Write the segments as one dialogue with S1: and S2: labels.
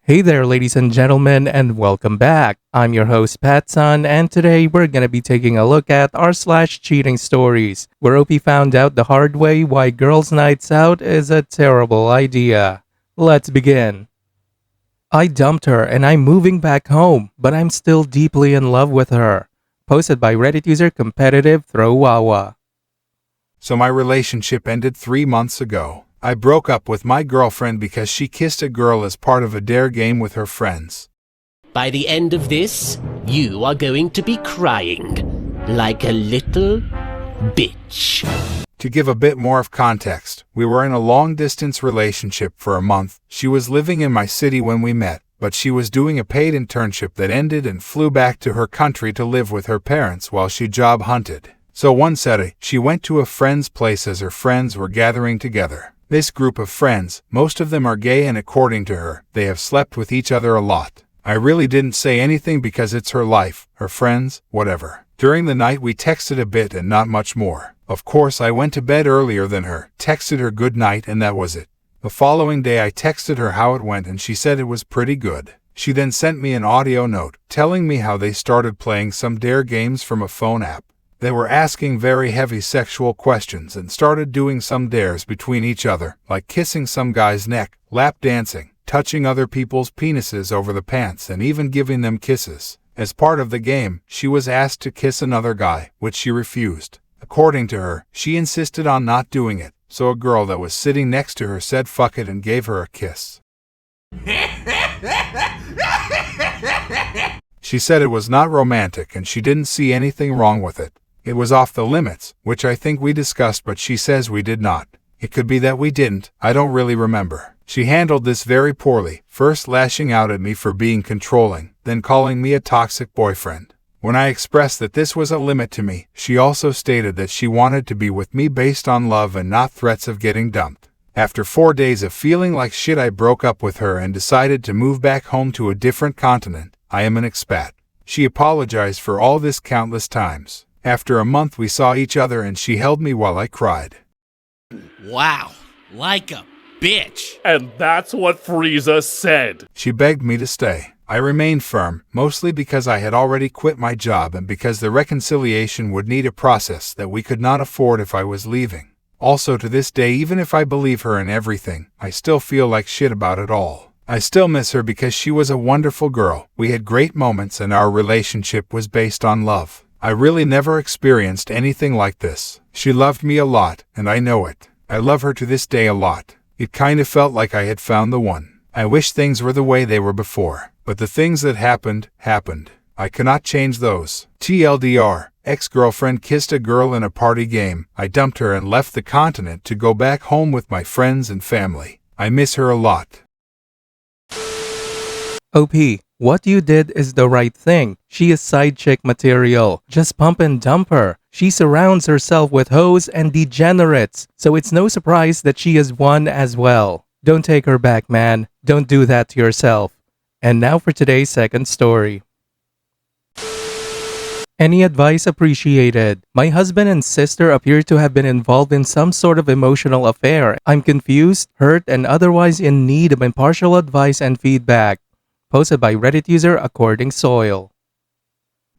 S1: Hey there, ladies and gentlemen, and welcome back. I'm your host, PattSun, and today we're gonna be taking a look at r/cheating stories, where OP found out the hard way why girls' nights out is a terrible idea. Let's begin. I dumped her and I'm moving back home, but I'm still deeply in love with her. Posted by Reddit user Competitive Throwawa.
S2: So my relationship ended 3 months ago. I broke up with my girlfriend because she kissed a girl as part of a dare game with her friends.
S3: By the end of this, you are going to be crying like a little bitch.
S2: To give a bit more of context, we were in a long-distance relationship for a month. She was living in my city when we met, but she was doing a paid internship that ended and flew back to her country to live with her parents while she job hunted. So one Saturday, she went to a friend's place as her friends were gathering together. This group of friends, most of them are gay, and according to her, they have slept with each other a lot. I really didn't say anything because it's her life, her friends, whatever. During the night we texted a bit and not much more. Of course I went to bed earlier than her, texted her good night, and that was it. The following day I texted her how it went and she said it was pretty good. She then sent me an audio note telling me how they started playing some dare games from a phone app. They were asking very heavy sexual questions and started doing some dares between each other, like kissing some guy's neck, lap dancing, touching other people's penises over the pants, and even giving them kisses. As part of the game, she was asked to kiss another guy, which she refused. According to her, she insisted on not doing it, so a girl that was sitting next to her said fuck it and gave her a kiss. She said it was not romantic and she didn't see anything wrong with it. It was off the limits, which I think we discussed, but she says we did not. It could be that we didn't, I don't really remember. She handled this very poorly, first lashing out at me for being controlling, then calling me a toxic boyfriend. When I expressed that this was a limit to me, she also stated that she wanted to be with me based on love and not threats of getting dumped. After 4 days of feeling like shit, I broke up with her and decided to move back home to a different continent. I am an expat. She apologized for all this countless times. After a month we saw each other and she held me while I cried.
S4: Wow, like a bitch.
S5: And that's what Frieza said.
S2: She begged me to stay. I remained firm, mostly because I had already quit my job and because the reconciliation would need a process that we could not afford if I was leaving. Also, to this day, even if I believe her in everything, I still feel like shit about it all. I still miss her because she was a wonderful girl. We had great moments and our relationship was based on love. I really never experienced anything like this. She loved me a lot, and I know it. I love her to this day a lot. It kind of felt like I had found the one. I wish things were the way they were before, but the things that happened. I cannot change those. TLDR, ex-girlfriend kissed a girl in a party game. I dumped her and left the continent to go back home with my friends and family. I miss her a lot.
S1: OP, what you did is the right thing. She is side chick material. Just pump and dump her. She surrounds herself with hoes and degenerates, so it's no surprise that she is one as well. Don't take her back, man. Don't do that to yourself. And now for today's second story. Any advice appreciated. My husband and sister appear to have been involved in some sort of emotional affair. I'm confused, hurt, and otherwise in need of impartial advice and feedback. Posted by Reddit user According Soil.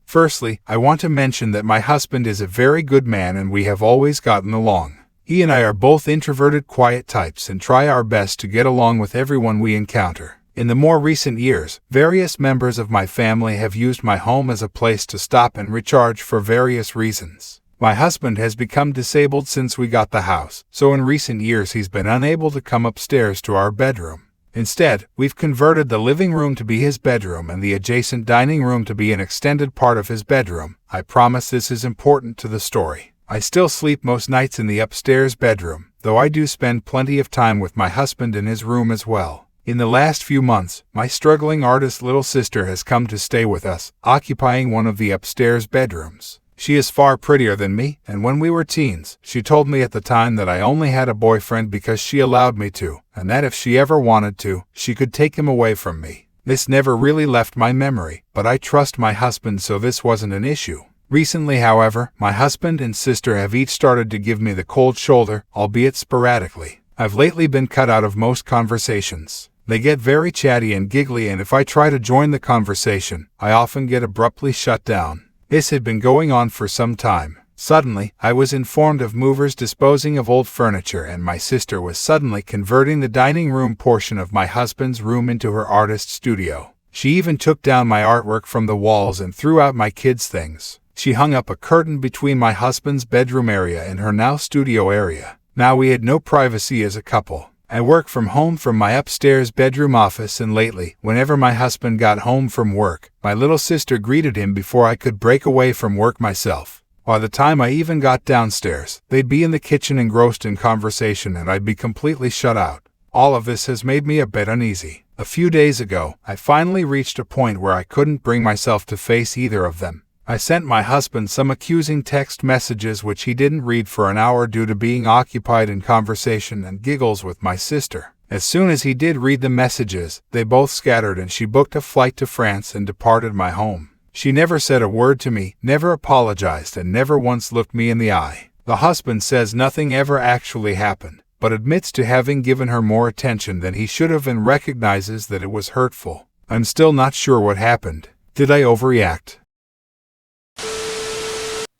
S2: Firstly, I want to mention that my husband is a very good man and we have always gotten along. He and I are both introverted, quiet types and try our best to get along with everyone we encounter. In the more recent years, various members of my family have used my home as a place to stop and recharge for various reasons. My husband has become disabled since we got the house, so in recent years he's been unable to come upstairs to our bedroom. Instead, we've converted the living room to be his bedroom and the adjacent dining room to be an extended part of his bedroom. I promise this is important to the story. I still sleep most nights in the upstairs bedroom, though I do spend plenty of time with my husband in his room as well. In the last few months, my struggling artist little sister has come to stay with us, occupying one of the upstairs bedrooms. She is far prettier than me, and when we were teens, she told me at the time that I only had a boyfriend because she allowed me to, and that if she ever wanted to, she could take him away from me. This never really left my memory, but I trust my husband, so this wasn't an issue. Recently, however, my husband and sister have each started to give me the cold shoulder, albeit sporadically. I've lately been cut out of most conversations. They get very chatty and giggly, and if I try to join the conversation, I often get abruptly shut down. This had been going on for some time. Suddenly, I was informed of movers disposing of old furniture, and my sister was suddenly converting the dining room portion of my husband's room into her artist studio. She even took down my artwork from the walls and threw out my kids' things. She hung up a curtain between my husband's bedroom area and her now studio area. Now we had no privacy as a couple. I work from home from my upstairs bedroom office, and lately, whenever my husband got home from work, my little sister greeted him before I could break away from work myself. By the time I even got downstairs, they'd be in the kitchen engrossed in conversation, and I'd be completely shut out. All of this has made me a bit uneasy. A few days ago, I finally reached a point where I couldn't bring myself to face either of them. I sent my husband some accusing text messages which he didn't read for an hour due to being occupied in conversation and giggles with my sister. As soon as he did read the messages, they both scattered and she booked a flight to France and departed my home. She never said a word to me, never apologized, and never once looked me in the eye. The husband says nothing ever actually happened, but admits to having given her more attention than he should have and recognizes that it was hurtful. I'm still not sure what happened. Did I overreact?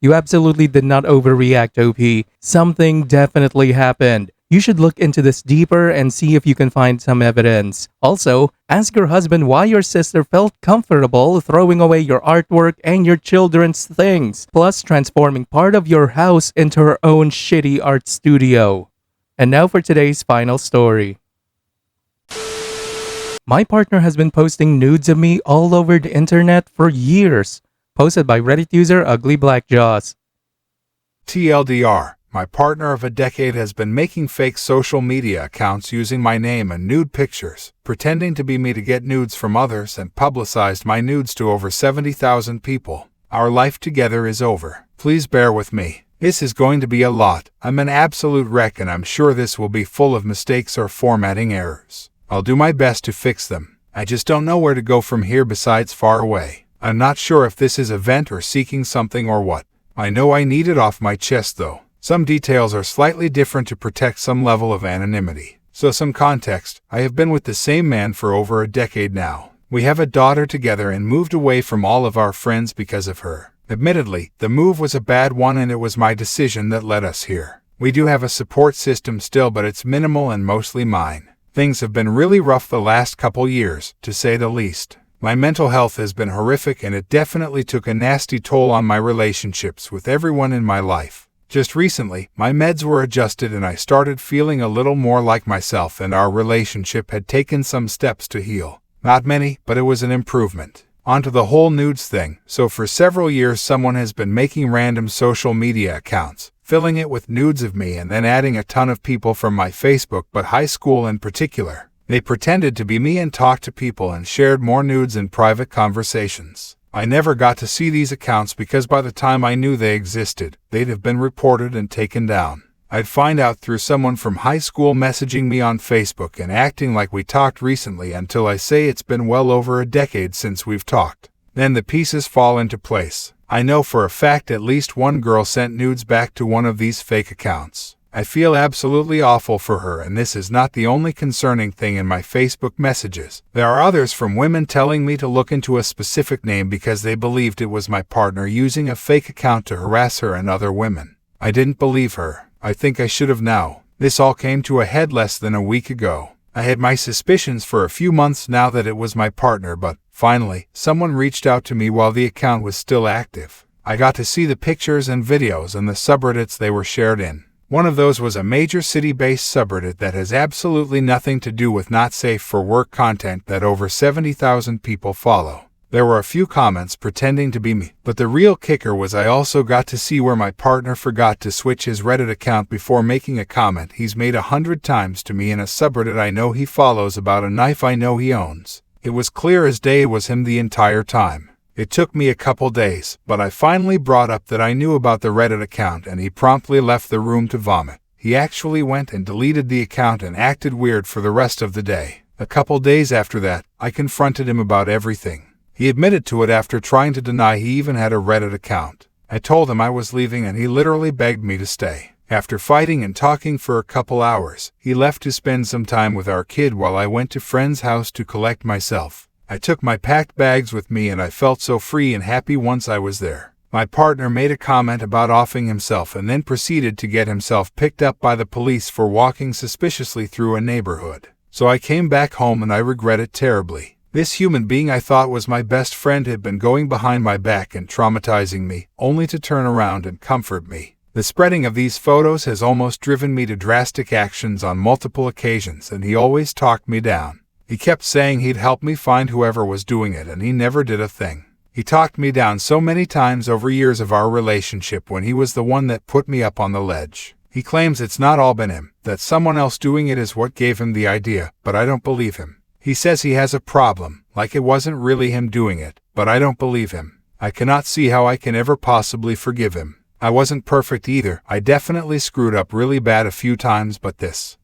S1: You absolutely did not overreact, OP. Something definitely happened. You should look into this deeper and see if you can find some evidence. Also, ask your husband why your sister felt comfortable throwing away your artwork and your children's things, plus transforming part of your house into her own shitty art studio. And now for today's final story. My partner has been posting nudes of me all over the internet for years. Posted by Reddit user Ugly Black Jaws.
S2: TLDR, my partner of a decade has been making fake social media accounts using my name and nude pictures, pretending to be me to get nudes from others, and publicized my nudes to over 70,000 people. Our life together is over. Please bear with me. This is going to be a lot. I'm an absolute wreck, and I'm sure this will be full of mistakes or formatting errors. I'll do my best to fix them. I just don't know where to go from here besides far away. I'm not sure if this is a vent or seeking something or what. I know I need it off my chest though. Some details are slightly different to protect some level of anonymity. So some context, I have been with the same man for over a decade now. We have a daughter together and moved away from all of our friends because of her. Admittedly, the move was a bad one and it was my decision that led us here. We do have a support system still, but it's minimal and mostly mine. Things have been really rough the last couple years, to say the least. My mental health has been horrific, and it definitely took a nasty toll on my relationships with everyone in my life. Just recently, my meds were adjusted and I started feeling a little more like myself, and our relationship had taken some steps to heal. Not many, but it was an improvement. Onto the whole nudes thing. So for several years someone has been making random social media accounts, filling it with nudes of me and then adding a ton of people from my Facebook, but high school in particular. They pretended to be me and talked to people and shared more nudes in private conversations. I never got to see these accounts because by the time I knew they existed, they'd have been reported and taken down. I'd find out through someone from high school messaging me on Facebook and acting like we talked recently until I say it's been well over a decade since we've talked. Then the pieces fall into place. I know for a fact at least one girl sent nudes back to one of these fake accounts. I feel absolutely awful for her, and this is not the only concerning thing in my Facebook messages. There are others from women telling me to look into a specific name because they believed it was my partner using a fake account to harass her and other women. I didn't believe her. I think I should have now. This all came to a head less than a week ago. I had my suspicions for a few months now that it was my partner, but finally, someone reached out to me while the account was still active. I got to see the pictures and videos and the subreddits they were shared in. One of those was a major city-based subreddit that has absolutely nothing to do with not safe for work content that over 70,000 people follow. There were a few comments pretending to be me, but the real kicker was I also got to see where my partner forgot to switch his Reddit account before making a comment he's made 100 times to me in a subreddit I know he follows about a knife I know he owns. It was clear as day it was him the entire time. It took me a couple days, but I finally brought up that I knew about the Reddit account and he promptly left the room to vomit. He actually went and deleted the account and acted weird for the rest of the day. A couple days after that, I confronted him about everything. He admitted to it after trying to deny he even had a Reddit account. I told him I was leaving and he literally begged me to stay. After fighting and talking for a couple hours, he left to spend some time with our kid while I went to friend's house to collect myself. I took my packed bags with me and I felt so free and happy once I was there. My partner made a comment about offing himself and then proceeded to get himself picked up by the police for walking suspiciously through a neighborhood. So I came back home and I regret it terribly. This human being I thought was my best friend had been going behind my back and traumatizing me, only to turn around and comfort me. The spreading of these photos has almost driven me to drastic actions on multiple occasions, and he always talked me down. He kept saying he'd help me find whoever was doing it, and he never did a thing. He talked me down so many times over years of our relationship when he was the one that put me up on the ledge. He claims it's not all been him, that someone else doing it is what gave him the idea, but I don't believe him. He says he has a problem, like it wasn't really him doing it, but I don't believe him. I cannot see how I can ever possibly forgive him. I wasn't perfect either. I definitely screwed up really bad a few times, but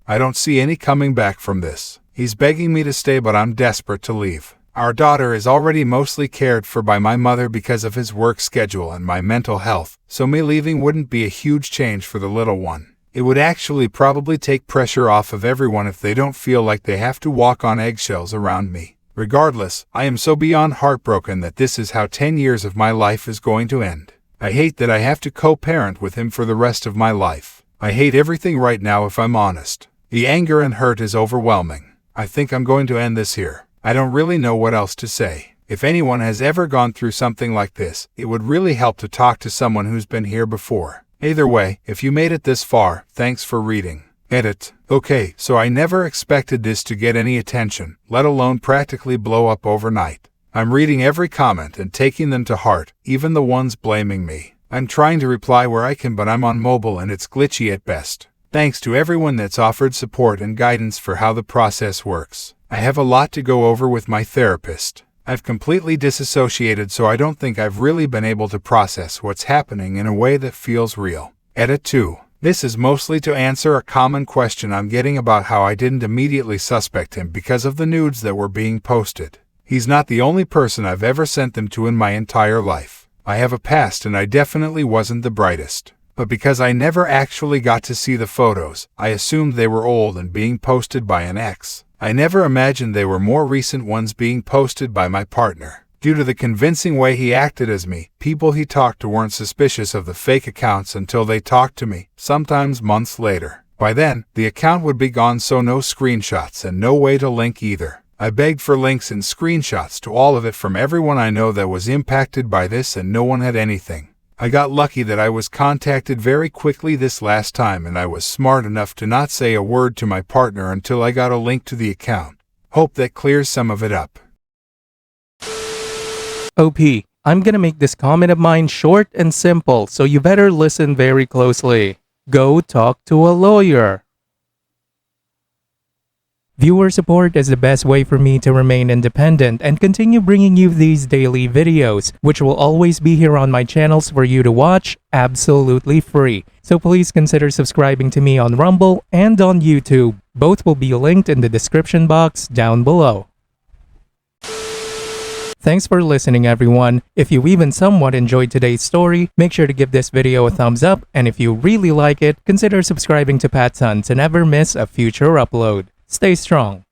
S2: I don't see any coming back from this. He's begging me to stay, but I'm desperate to leave. Our daughter is already mostly cared for by my mother because of his work schedule and my mental health, so me leaving wouldn't be a huge change for the little one. It would actually probably take pressure off of everyone if they don't feel like they have to walk on eggshells around me. Regardless, I am so beyond heartbroken that this is how 10 years of my life is going to end. I hate that I have to co-parent with him for the rest of my life. I hate everything right now, if I'm honest. The anger and hurt is overwhelming. I think I'm going to end this here. I don't really know what else to say. If anyone has ever gone through something like this, it would really help to talk to someone who's been here before. Either way, if you made it this far, thanks for reading. Edit. Okay, so I never expected this to get any attention, let alone practically blow up overnight. I'm reading every comment and taking them to heart, even the ones blaming me. I'm trying to reply where I can, but I'm on mobile and it's glitchy at best. Thanks to everyone that's offered support and guidance for how the process works. I have a lot to go over with my therapist. I've completely disassociated, so I don't think I've really been able to process what's happening in a way that feels real. Edit 2. This is mostly to answer a common question I'm getting about how I didn't immediately suspect him because of the nudes that were being posted. He's not the only person I've ever sent them to in my entire life. I have a past and I definitely wasn't the brightest. But because I never actually got to see the photos, I assumed they were old and being posted by an ex. I never imagined they were more recent ones being posted by my partner. Due to the convincing way he acted as me, people he talked to weren't suspicious of the fake accounts until they talked to me, sometimes months later. By then, the account would be gone, so no screenshots and no way to link either. I begged for links and screenshots to all of it from everyone I know that was impacted by this, and no one had anything. I got lucky that I was contacted very quickly this last time, and I was smart enough to not say a word to my partner until I got a link to the account. Hope that clears some of it up.
S1: OP, I'm gonna make this comment of mine short and simple, so you better listen very closely. Go talk to a lawyer. Viewer support is the best way for me to remain independent and continue bringing you these daily videos, which will always be here on my channels for you to watch absolutely free. So please consider subscribing to me on Rumble and on YouTube. Both will be linked in the description box down below. Thanks for listening, everyone. If you even somewhat enjoyed today's story, make sure to give this video a thumbs up, and if you really like it, consider subscribing to PattSun to never miss a future upload. Stay strong.